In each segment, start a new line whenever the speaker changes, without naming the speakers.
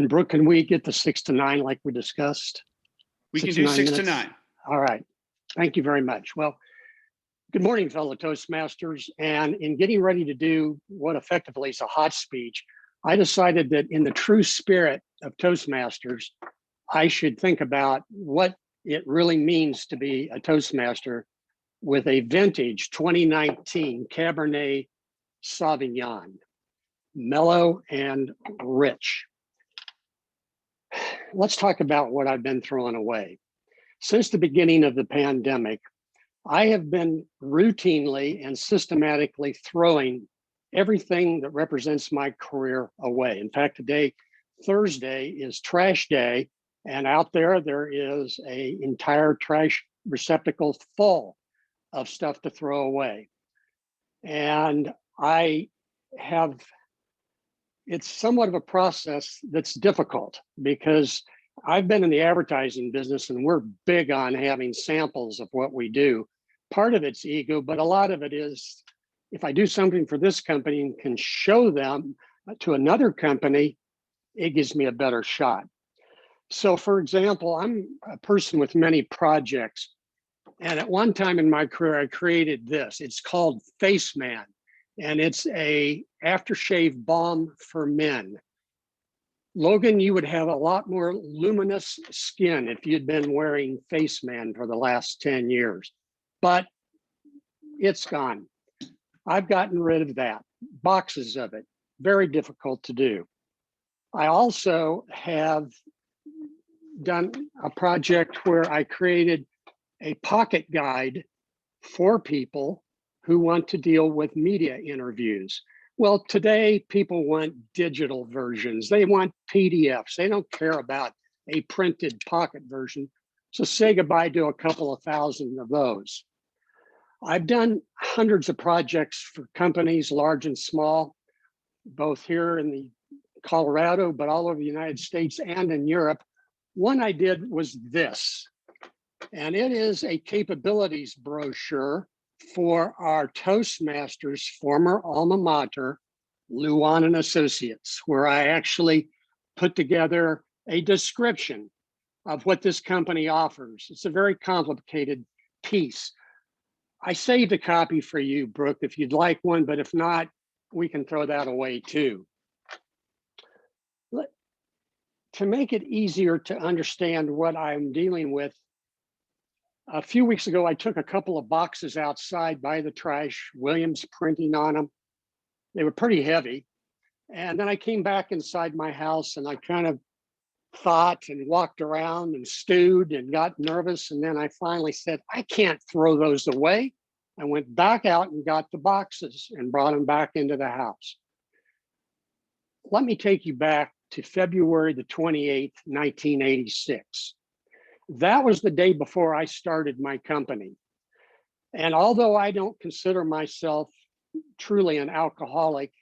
And Brooke, can we get the 6 to 9 like we discussed?
We can do 6 to 9.
All right. Thank you very much. Well, good morning, fellow Toastmasters. And in getting ready to do what effectively is a hot speech, I decided that in the true spirit of Toastmasters, I should think about what it really means to be a Toastmaster with a vintage 2019 Cabernet Sauvignon, mellow and rich. Let's talk about what I've been throwing away. Since the beginning of the pandemic, I have been routinely and systematically throwing everything that represents my career away. In fact, today, Thursday, is trash day, and out there is an entire trash receptacle full of stuff to throw away. And it's somewhat of a process that's difficult because I've been in the advertising business and we're big on having samples of what we do. Part of it's ego, but a lot of it is if I do something for this company and can show them to another company, it gives me a better shot. So for example, I'm a person with many projects. And at one time in my career, I created this. It's called Face Man. And it's a aftershave balm for men. Logan, you would have a lot more luminous skin if you'd been wearing Face Man for the last 10 years, but it's gone. I've gotten rid of that, boxes of it, very difficult to do. I also have done a project where I created a pocket guide for people who want to deal with media interviews. Well, today people want digital versions. They want PDFs. They don't care about a printed pocket version. So say goodbye to a couple of thousand of those. I've done hundreds of projects for companies, large and small, both here in the Colorado, but all over the United States and in Europe. One I did was this, and it is a capabilities brochure for our Toastmasters former alma mater, Luan and Associates, where I actually put together a description of what this company offers. It's a very complicated piece. I saved a copy for you, Brooke, if you'd like one, but if not, we can throw that away too. To make it easier to understand what I'm dealing with, a few weeks ago, I took a couple of boxes outside by the trash, Williams printing on them. They were pretty heavy. And then I came back inside my house and I kind of thought and walked around and stewed and got nervous. And then I finally said, I can't throw those away. I went back out and got the boxes and brought them back into the house. Let me take you back to February the 28th, 1986. That was the day before I started my company. And although I don't consider myself truly an alcoholic,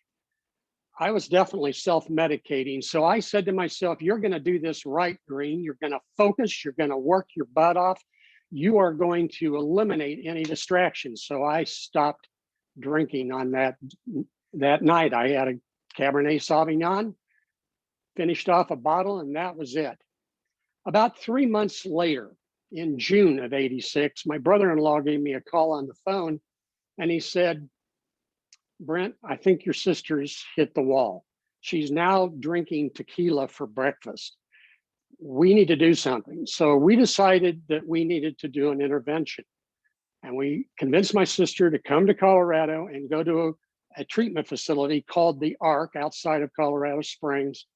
I was definitely self-medicating. So I said to myself, you're going to do this right, Green. You're going to focus. You're going to work your butt off. You are going to eliminate any distractions. So I stopped drinking on that night. I had a Cabernet Sauvignon, finished off a bottle, and that was it. About 3 months later, in June of '86, my brother-in-law gave me a call on the phone and he said, Brent, I think your sister's hit the wall. She's now drinking tequila for breakfast. We need to do something. So we decided that we needed to do an intervention. And we convinced my sister to come to Colorado and go to a treatment facility called the ARC outside of Colorado Springs.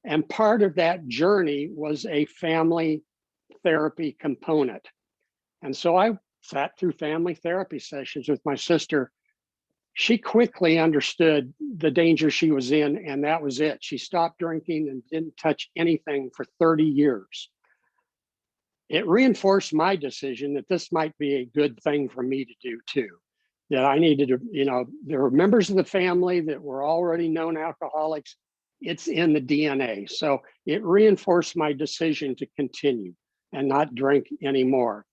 And part of that journey was a family therapy component. And so I sat through family therapy sessions with my sister. She quickly understood the danger she was in, and that was it. She stopped drinking and didn't touch anything for 30 years. It reinforced my decision that this might be a good thing for me to do too. That I needed to, there were members of the family that were already known alcoholics. It's in the DNA. So it reinforced my decision to continue and not drink anymore.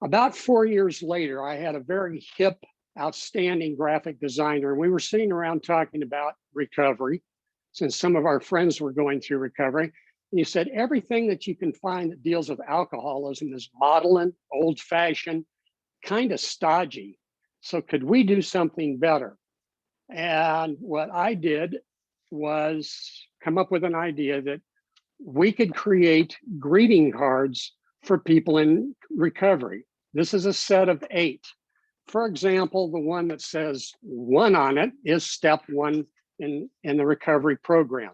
About 4 years later, I had a very hip, outstanding graphic designer, and we were sitting around talking about recovery. since some of our friends were going through recovery. And you said everything that you can find that deals with alcoholism is maudlin, old-fashioned, kind of stodgy. So could we do something better? And what I did was come up with an idea that we could create greeting cards for people in recovery. This is a set of 8. For example, the one that says 1 on it is step 1 in the recovery program.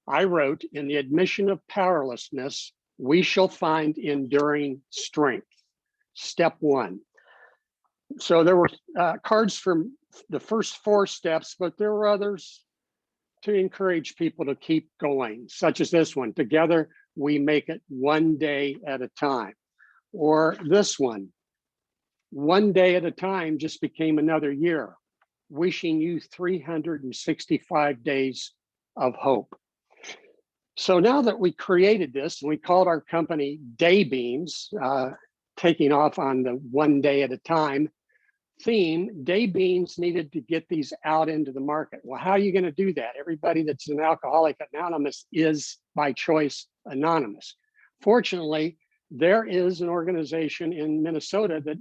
I wrote, in the admission of powerlessness, we shall find enduring strength. Step 1. So there were cards from the first 4 steps, but there were others to encourage people to keep going, such as this one, together we make it one day at a time. Or this one day at a time just became another year, wishing you 365 days of hope. So now that we created this and we called our company Daybeams, taking off on the one day at a time theme, Daybeams needed to get these out into the market. Well, how are you going to do that? Everybody that's an Alcoholic Anonymous is by choice anonymous. Fortunately, there is an organization in Minnesota that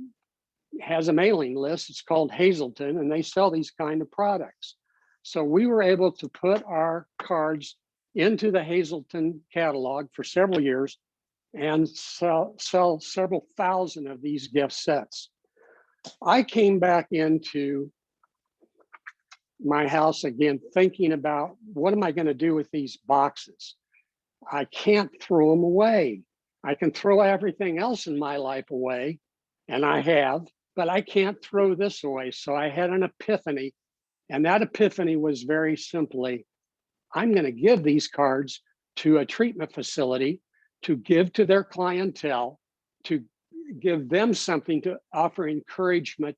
has a mailing list. It's called Hazelton, and they sell these kind of products. So we were able to put our cards into the Hazelton catalog for several years and sell several thousand of these gift sets. I came back into my house again, thinking about what am I going to do with these boxes? I can't throw them away. I can throw everything else in my life away, and I have, but I can't throw this away. So I had an epiphany, and that epiphany was very simply, I'm going to give these cards to a treatment facility to give to their clientele, to give them something to offer encouragement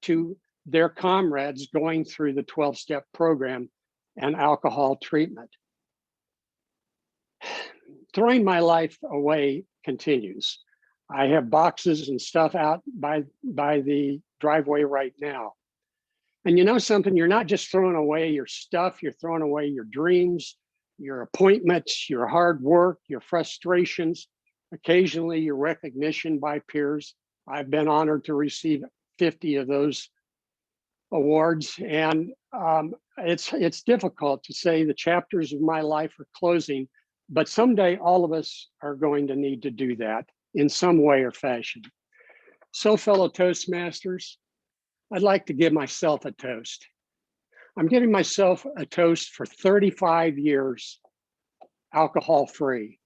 to their comrades going through the 12-step program and alcohol treatment. Throwing my life away continues. I have boxes and stuff out by the driveway right now. And you know something, you're not just throwing away your stuff, you're throwing away your dreams, your appointments, your hard work, your frustrations, occasionally your recognition by peers. I've been honored to receive 50 of those awards. And it's difficult to say the chapters of my life are closing, but someday all of us are going to need to do that in some way or fashion. So fellow Toastmasters, I'd like to give myself a toast. I'm giving myself a toast for 35 years alcohol-free.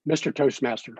Mr. Toastmaster.